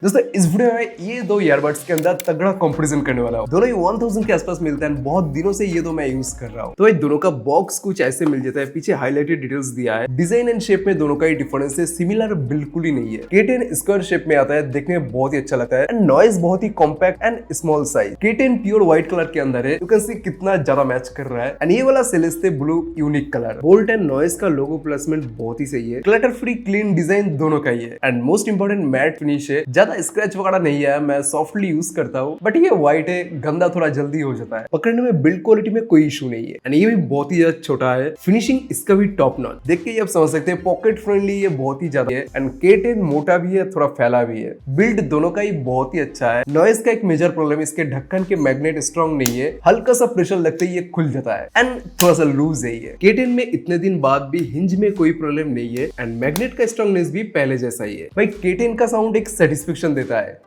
दोस्तों इस वीडियो में ये दो ईयरबड्स के अंदर तगड़ा कंपैरिजन करने वाला हूँ। दोनों ही 1000 के आसपास मिलते हैं। बहुत दिनों से ये दो मैं यूज कर रहा हूँ। तो ये दोनों का बॉक्स कुछ ऐसे मिल जाता है। पीछे हाईलाइटेड डिटेल्स दिया है। डिजाइन एंड शेप में दोनों का ही डिफरेंस है, सिमिलर बिल्कुल ही नहीं है। K10 स्क्वायर शेप में आता है, देखने में बहुत ही अच्छा लगता है एंड नॉइज बहुत ही compact and small size. K10 pure white colour के अंदर है, यू कैन सी कितना ज्यादा मैच कर रहा है। एंड ये वाला Celeste blue unique colour, bolt and noise का लोगो प्लेसमेंट बहुत ही सही है। क्लटर फ्री क्लीन डिजाइन दोनों का ही है and most important matte finish है। ज्यादा स्क्रैच वगैरह नहीं है, मैं सॉफ्टली यूज करता हूँ, बट ये व्हाइट है, गंदा थोड़ा जल्दी हो जाता है। पकड़ने में बिल्ड क्वालिटी में कोई इशू नहीं है एंड ये भी बहुत ही ज्यादा छोटा है। फिनिशिंग इसका भी टॉप नॉच, देख के ये आप समझ सकते हैं पॉकेट फ्रेंडली ये बहुत ही ज्यादा है एंड K10 मोटा भी है, थोड़ा फैला भी है। बिल्ड दोनों का ही बहुत ही अच्छा है। नॉइज का एक मेजर प्रॉब्लम, इसके ढक्कन के मैग्नेट स्ट्रॉन्ग नहीं है, हल्का सा प्रेशर लगते ही ये खुल जाता है एंड थोड़ा सा लूज है ये। K10 में इतने दिन बाद भी हिंज में कोई प्रॉब्लम नहीं है एंड मैग्नेट का स्ट्रॉन्गनेस भी पहले जैसा ही है। भाई K10 का साउंड एक सेटिस्फेक्शन देता है,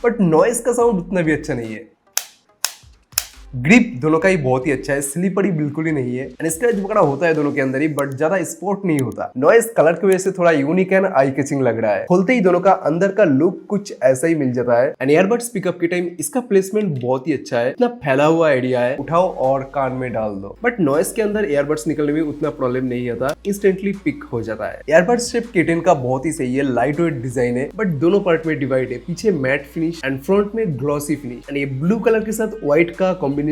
बट नॉइज का साउंड उतना भी अच्छा नहीं है। ग्रिप दोनों का ही बहुत ही अच्छा है, स्लीपरी बिल्कुल ही नहीं है एंड स्क्रैच वगैरह होता है दोनों के अंदर ही, बट ज्यादा स्पॉट नहीं होता। नॉइज कलर की वजह से थोड़ा यूनिक एंड आई कैचिंग लग रहा है। खोलते ही दोनों का अंदर का लुक कुछ ऐसा ही मिल जाता है एंड ईयरबड्स पिकअप के टाइम इसका प्लेसमेंट बहुत ही अच्छा है। इतना फैला हुआ आइडिया है, उठाओ और कान में डाल दो। बट नॉइज के अंदर ईयरबड्स निकलने में उतना प्रॉब्लम नहीं आता, इंस्टेंटली पिक हो जाता है। ईयरबड्स शेप K10 का बहुत ही सही है, लाइट वेट डिजाइन है, बट दोनों पार्ट में डिवाइड है। पीछे मैट फिनिश एंड फ्रंट में ग्लॉसी फिनिश एंड ये ब्लू कलर के साथ व्हाइट का कॉम्बिनेशन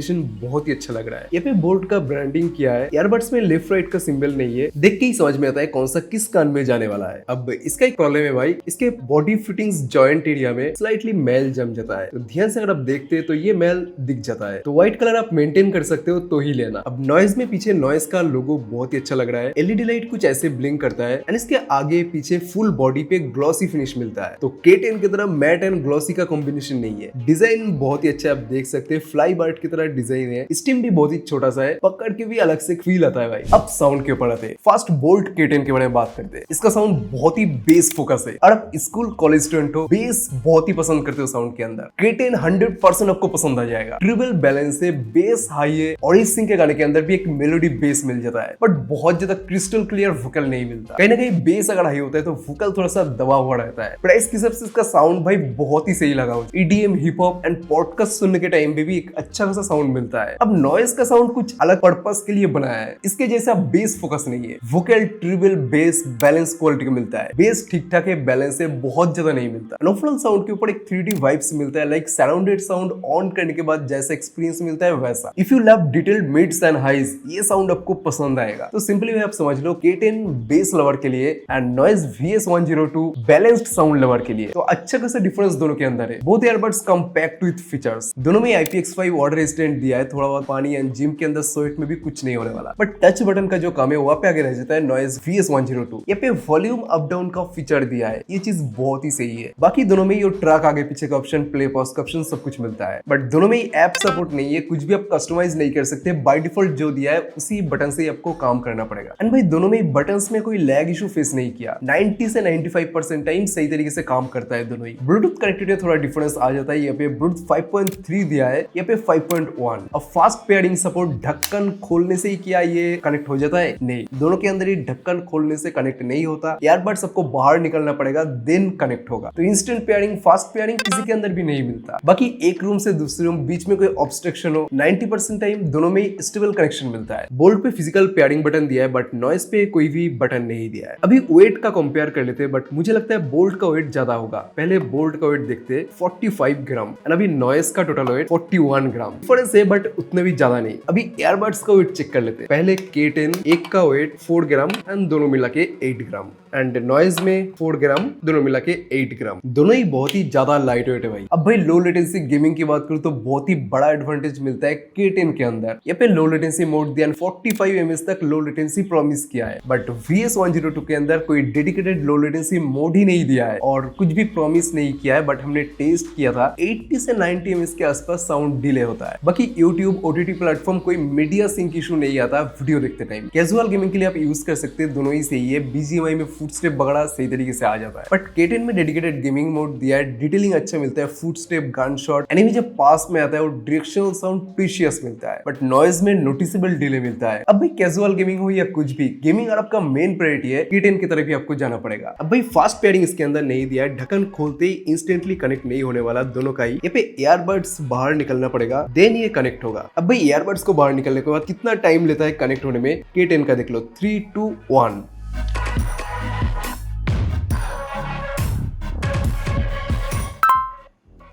बहुत अच्छा लग रहा है। यहाँ पे बोल्ट का ब्रांडिंग किया है। ईयरबड्स में लेफ्ट राइट का सिंबल नहीं है, देख के ही समझ में आता है कौन सा किस कान में जाने वाला है। अब इसका एक प्रॉब्लम है भाई, इसके बॉडी फिटिंग्स जॉइंट एरिया में स्लाइटली मैल जम जाता है। तो ध्यान से अगर आप देखते हैं तो ये मैल दिख जाता है, तो व्हाइट कलर आप मेंटेन कर सकते हो तो ही लेना। अब नॉइज में पीछे नॉइज का लोगो बहुत ही अच्छा लग रहा है। एलईडी लाइट कुछ ऐसे ब्लिंक करता है एंड इसके आगे पीछे फुल बॉडी पे ग्लॉसी फिनिश मिलता है। तो K10 की तरह मैट एंड ग्लॉसी का कॉम्बिनेशन नहीं है। डिजाइन बहुत ही अच्छा है, आप देख सकते हैं फ्लाई बर्ड की तरह डिजाइन है। स्टिम भी बहुत ही छोटा सा है, पकड़ के भी अलग से फील आता है भाई। अब साउंड के ऊपर आते हैं। फर्स्ट बोल्ट K10 के बारे में बात करते हैं। इसका साउंड बहुत ही बेस फोकस है और आप स्कूल कॉलेज स्टूडेंट हो, बेस बहुत ही पसंद करते हो साउंड के अंदर, K10 100% आपको पसंद आ जाएगा। ट्रिबल बैलेंस से बेस हाई है और इस सिंह के गाने के अंदर भी एक मेलोडी बेस मिल जाता है, बट बहुत ज्यादा क्रिस्टल क्लियर वोकल नहीं मिलता। कहीं ना कहीं बेस अगर हाई होता है तो वोकल थोड़ा सा दबा हुआ रहता है। प्राइस के हिसाब से इसका साउंड भाई बहुत ही सही लगा मुझे। EDM hip hop and podcast सुनने के टाइम पे भी एक अच्छा खासा साउंड मिलता है। अब नॉइज का साउंड कुछ अलग पर्पस के लिए बनाया है, इसके जैसा बेस फोकस नहीं है। वोकल ट्रिबल बेस बैलेंस क्वालिटी का मिलता है। बेस ठीक ठाक है, बैलेंस है, बहुत ज्यादा नहीं मिलता। ओवरऑल साउंड के ऊपर एक 3D वाइब्स मिलता है, लाइक सराउंडेड साउंड ऑन करने के बाद जैसा एक्सपीरियंस मिलता है वैसा। If you love detailed mids and highs, ये साउंड आपको पसंद आएगा। तो सिंपली आप समझ लो K10 बेस लवर के लिए and noise VS102 balanced sound lover के लिए। तो अच्छा खासा डिफरेंस दोनों के अंदर है। Both earbuds compact with features, दोनों में IPX5 वाटर रेजिस्टेंट दिया है। थोड़ा बहुत पानी एंड जिम के अंदर स्वेट में भी कुछ नहीं होने वाला, बट टच बटन का जो काम है वहां पे आगे रह जाता है नॉइज VS102। ये पे वॉल्यूम अप डाउन का फीचर दिया है, ये चीज बहुत ही सही है। बाकी दोनों में ये ट्रैक आगे पीछे का ऑप्शन, प्ले पॉज का ऑप्शन सब कुछ मिलता है, बट दोनों में ऐप सपोर्ट नहीं है। कुछ भी आप कस्टमाइज नहीं कर सकते, बाय डिफॉल्ट जो दिया है उसी बटन से आपको काम करना पड़ेगा। एंड भाई दोनों में बटन्स में कोई लैग इशू फेस नहीं किया। 90 से 95% टाइम सही तरीके से काम करता है दोनों ही। ब्लूटूथ कनेक्टिविटी थोड़ा डिफरेंस आ जाता है, यहाँ पे ब्लूटूथ 5.3 दिया है, यहाँ पे 5.1। अब फास्ट पेयरिंग सपोर्ट, ढक्कन खोलने से ही किया ये कनेक्ट हो जाता है? नहीं, दोनों के अंदर ही ढक्कन खोलने से कनेक्ट नहीं होता। ईयरबड्स आपको बाहर निकलना पड़ेगा देन कनेक्ट होगा। तो इंस्टेंट पेयरिंग, फास्ट पेयरिंग किसी के अंदर भी नहीं मिलता। बाकी एक रूम से दूसरे रूम बीच में कोई ऑब्स्ट्रक्शन हो, 90% टाइम दोनों में ही स्टेबल कनेक्शन मिलता है। बोल्ट पे फिजिकल पेयरिंग बटन दिया है, बट नॉइज पे कोई भी बटन नहीं दिया है। अभी वेट का कंपेयर कर लेते हैं, बट मुझे लगता है बोल्ट का वेट ज्यादा होगा। पहले बोल्ट का वेट देखते हैं, 45 ग्राम एंड अभी नॉइज का टोटल वेट 41 ग्राम। डिफरेंस है बट उतने भी ज्यादा नहीं। अभी ईयरबड्स का वेट चेक कर लेते हैं। पहले K10 एक का वेट 4 ग्राम एंड दोनों मिला के 8 ग्राम एंड नॉइज में 4 ग्राम, दोनों मिला के 8 ग्राम। दोनों ही बहुत ही ज्यादा लाइट वेट है भाई। अब भाई लो लेटेंसी गेमिंग की बात करूं तो बहुत ही बड़ा एडवांटेज मिलता है K10 के अंदर। यहाँ पे लो लेटेंसी मोड दिया, 45 ms तक लो लेटेंसी प्रॉमिस किया है, बट VS102 के अंदर कोई डेडिकेटेड लो लेटेंसी मोड ही नहीं दिया है और कुछ भी प्रॉमिस नहीं किया है। बट हमने टेस्ट किया था, 80 से 90 ms के आसपास साउंड डिले होता है। बाकी यूट्यूब ओटीटी प्लेटफॉर्म कोई मीडिया सिंक इशू नहीं आता वीडियो देखते टाइम। कैजुअल गेमिंग के लिए आप यूज कर सकते हैं, दोनों ही सही है। बीजीएमआई में फुटस्टेप वगैरह सही तरीके से आ जाता है, बट K10 में डेडिकेटेड गेमिंग मोड दिया है, डिटेलिंग अच्छा मिलता है, फुटस्टेप, गन शॉट, एनिमी जब पास में आता है और डायरेक्शनल साउंड प्रीशियस मिलता है, बट नॉइज में नोटिसेबल डिले मिलता है। अब भाई कैजुअल गेमिंग हो या कुछ भी, गेमिंग अगर आपका मेन प्रायोरिटी है, K10 की तरफ ही आपको जाना पड़ेगा। अब भाई फास्ट पेयरिंग इसके अंदर नहीं दिया है, ढक्कन खोलते ही इंस्टेंटली कनेक्ट नहीं होने वाला, दोनों का ही। यहाँ पे ईयरबड्स बाहर निकलना पड़ेगा, देन ये कनेक्ट होगा। अब भाई ईयरबड्स को बाहर निकलने के बाद कितना टाइम लेता है कनेक्ट होने में, K10 का देख लो, 3, 2, 1।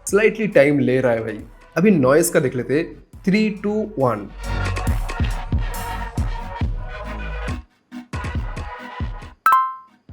स्लाइटली टाइम ले रहा है भाई। अभी नॉइस का देख लेते, 3, 2, 1।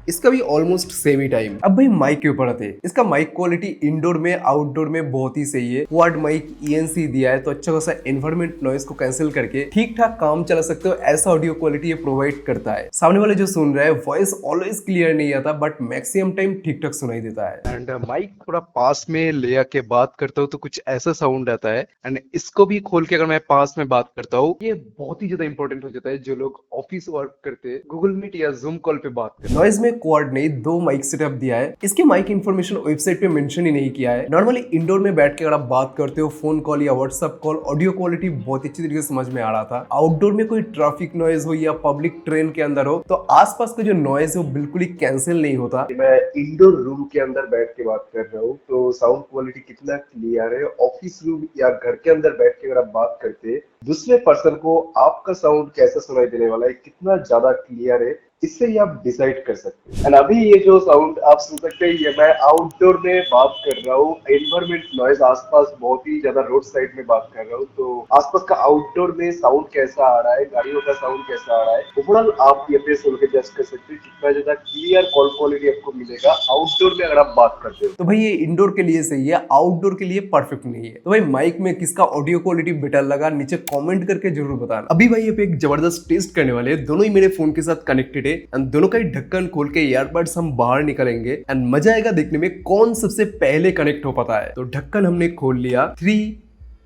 इसका भी ऑलमोस्ट सेम ही टाइम। अब भाई माइक के ऊपर आते हैं। इसका माइक क्वालिटी इंडोर में आउटडोर में बहुत ही सही है। क्वाड माइक ENC दिया है, तो अच्छा खासा एनवायरमेंट नॉइस को कैंसिल करके ठीक ठाक काम चला सकते हो, ऐसा ऑडियो क्वालिटी ये प्रोवाइड करता है। सामने वाले जो सुन रहा है वॉइस ऑलवेज क्लियर नहीं आता, बट मैक्सिमम टाइम ठीक ठाक सुनाई देता है। एंड माइक थोड़ा पास में ले आके बात करता हूँ तो कुछ ऐसा साउंड आता है। एंड इसको भी खोल के अगर मैं पास में बात करता हूँ, ये बहुत ही ज्यादा इंपॉर्टेंट हो जाता है जो लोग ऑफिस वर्क करते हैं, गूगल मीट या जूम कॉल पे बात करते हैं। नॉइज में क्वाड ने 2 माइक सेटअप दिया है। इसके माइक इंफॉर्मेशन वेबसाइट पे मेंशन ही नहीं किया है। नॉर्मली इंडोर में बैठ के अगर आप बात करते हो, फोन कॉल या व्हाट्सएप कॉल, ऑडियो क्वालिटी बहुत अच्छी तरीके से समझ में आ रहा था। आउटडोर में कोई ट्रैफिक नॉइज हो या पब्लिक ट्रेन के अंदर हो, तो आसपास का जो नॉइज है वो बिल्कुल ही कैंसिल नहीं होता। मैं इंडोर रूम के अंदर बैठ के बात कर रहा हूँ तो साउंड क्वालिटी कितना क्लियर है। ऑफिस रूम या घर के अंदर बैठ के अगर आप बात करते हैं, दूसरे पर्सन को आपका साउंड कैसा सुनाई देने वाला है, कितना ज्यादा क्लियर है, इससे ही आप डिसाइड कर सकते हैं। एंड अभी ये जो साउंड आप सुन सकते हैं, ये मैं आउटडोर में बात कर रहा हूँ। एनवायरमेंट नॉइज आसपास बहुत ही ज्यादा रोड साइड में बात कर रहा हूँ, तो आसपास का आउटडोर में साउंड कैसा आ रहा है, गाड़ियों का साउंड कैसा आ रहा है, ओवरऑल आप ये पे सुन के जज कर सकते हैं कितना ज्यादा क्लियर कॉल क्वालिटी आपको मिलेगा आउटडोर में अगर आप बात करते हो। तो भाई ये इंडोर के लिए सही है, आउटडोर के लिए परफेक्ट नहीं है। तो भाई माइक में किसका ऑडियो क्वालिटी बेटर लगा, नीचे कमेंट करके जरूर बताना। अभी भाई ये पे एक जबरदस्त टेस्ट करने वाले हैं, दोनों ही मेरे फोन के साथ कनेक्टेड है एंड दोनों का ही ढक्कन खोल के ईयरबड्स हम बाहर निकालेंगे एंड मजा आएगा देखने में कौन सबसे पहले कनेक्ट हो पाता है। तो ढक्कन हमने खोल लिया, 3,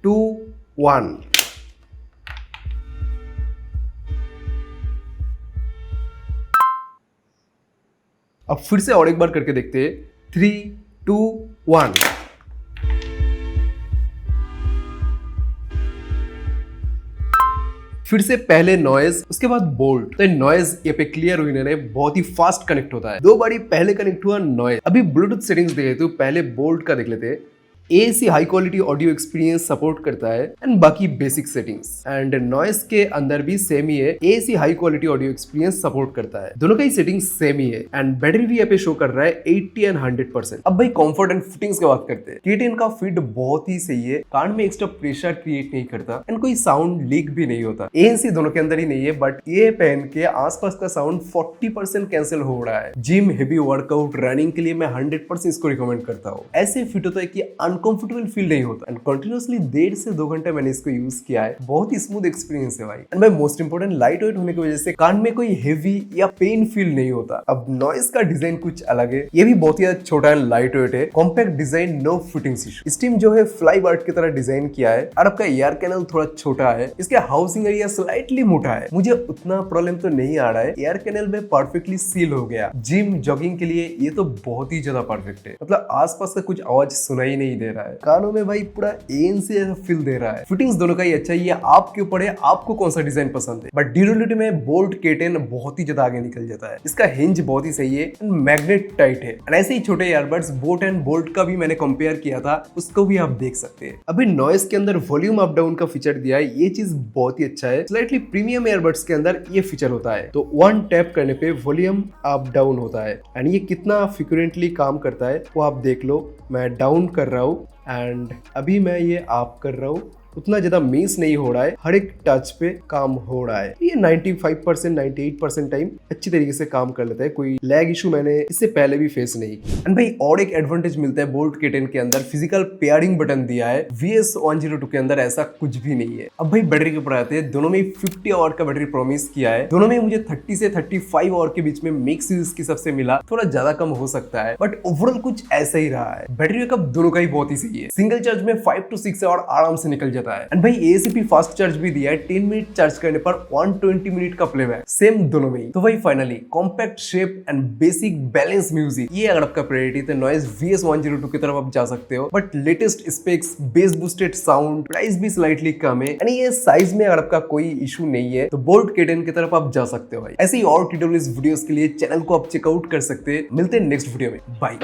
2, 1। अब फिर से और एक बार करके देखते हैं, 3, 2, 1। फिर से पहले नॉइज, उसके बाद बोल्ट। तो नॉइज ये पे क्लियर हुई नहीं, बहुत ही फास्ट कनेक्ट होता है। 2 बारी पहले कनेक्ट हुआ नॉइज। अभी ब्लूटूथ सेटिंग्स देख लेते हो, पहले बोल्ट का देख लेते हैं। AAC high quality audio experience support करता है एंड बाकी बेसिक सेटिंग्स। एंड नॉइस के अंदर भी सेम ही है, AAC high quality audio experience support करता है। दोनों का ही सेटिंग सेम ही है एंड बैटरी भी यहाँ पे शो कर रहा है 80 एंड 100%। अब भाई कंफर्ट एंड फिटिंग्स की बात करते हैं। K10 का फिट बहुत ही सही है, कान में एक्स्ट्रा प्रेशर क्रिएट नहीं करता एंड कोई साउंड लीक भी नहीं होता। ANC दोनों के अंदर ही नहीं है, बट ये पहन के आसपास का साउंड 40% कैंसिल हो रहा है। जिम, हेवी वर्कआउट, रनिंग के लिए मैं 100% इसको रिकमेंड करता हूँ। ऐसे फिट होता है कि अनकंफर्टेबल फील नहीं होता एंड कंटिन्यूअसली 1.5 से 2 घंटे मैंने इसको यूज किया है, बहुत ही स्मूथ एक्सपीरियंस है भाई। एंड भाई मोस्ट इंपोर्टेंट, लाइट वेट होने की वजह से कान में कोई हेवी या पेन फील नहीं होता। अब नॉइस का डिजाइन कुछ अलग है, ये भी बहुत ही छोटा एंड लाइट वेट है, compact design, no fittings issue. Steam जो है फ्लाई बर्ड की तरह डिजाइन किया है और आपका एयर कैनल थोड़ा छोटा है, इसके हाउसिंग एरिया स्लाइटली मोटा है। मुझे उतना प्रॉब्लम तो नहीं आ रहा है, एयर कैनल में परफेक्टली सील हो गया। जिम, जॉगिंग के लिए ये तो बहुत ही ज्यादा परफेक्ट है, मतलब आसपास का कुछ आवाज सुनाई नहीं दे रहा है। कानों में भाई पूरा ANC ऐसा फील दे रहा है। फिटिंग्स दोनों का ही अच्छा है, ये आपके ऊपर है आपको कौन सा डिजाइन पसंद है। बट ड्यूरेबिलिटी में बोल्ट K10 बहुत ही ज्यादा आगे निकल जाता है। इसका हिंज बहुत ही सही है एंड मैग्नेट टाइट है एंड ऐसे ही छोटे ईयरबड्स बोट एंड बोल्ट का भी मैंने कंपेयर किया था, उसको भी आप देख सकते हैं। अभी नॉइस के अंदर वॉल्यूम अप डाउन का फीचर दिया है, ये चीज बहुत ही अच्छा है। स्लाइटली प्रीमियम ईयरबड्स के अंदर ये फीचर होता है, तो 1 टैप करने पे वॉल्यूम अप डाउन होता है एंड ये कितना फ्रिक्वेंटली काम करता है वो आप देख लो। मैं डाउन कर रहा हूँ एंड अभी मैं ये अप कर रहा हूँ, उतना ज्यादा मिस नहीं हो रहा है, हर एक टच पे काम हो रहा है। ये 95% 98% टाइम अच्छी तरीके से काम कर लेता है, कोई लैग इशू मैंने इससे पहले भी फेस नहीं किया। एंड भाई और एक एडवांटेज मिलता है बोल्ट K10 के अंदर, फिजिकल पेयरिंग बटन दिया है। VS102 के अंदर ऐसा कुछ भी नहीं है। अब भाई बैटरी के ऊपर आते हैं, दोनों में 50 आवर का बैटरी प्रॉमिस किया है। दोनों में मुझे 30 से 35 आवर के बीच में मिक्स यूज की सबसे मिला, थोड़ा ज्यादा कम हो सकता है बट ओवरऑल कुछ ऐसा ही रहा है। बैटरी बैकअप दोनों का ही बहुत ही सही है, सिंगल चार्ज में 5 to 6 आवर आराम से निकल जाता है। एंड भाई ACP फास्ट चार्ज भी दिया है, 10 मिनट चार्ज करने पर 120 मिनट का प्ले है, सेम दोनों में ही। तो भाई finally compact shape and basic balance music, ये अगर आपका प्रायोरिटी तो नॉइज VS102 की तरफ आप जा सकते हो। But latest specs, base boosted sound, price भी स्लाइटली कम है, यानी ये साइज में अगर आपका कोई इशू नहीं है तो बोल्ट K10 की तरफ आप जा सकते हो भाई। ऐसे ही और ट्यूटोरियल्स वीडियोस के लिए चैनल को आप चेकआउट कर सकते हैं। मिलते हैं नेक्स्ट वीडियो में, बाय।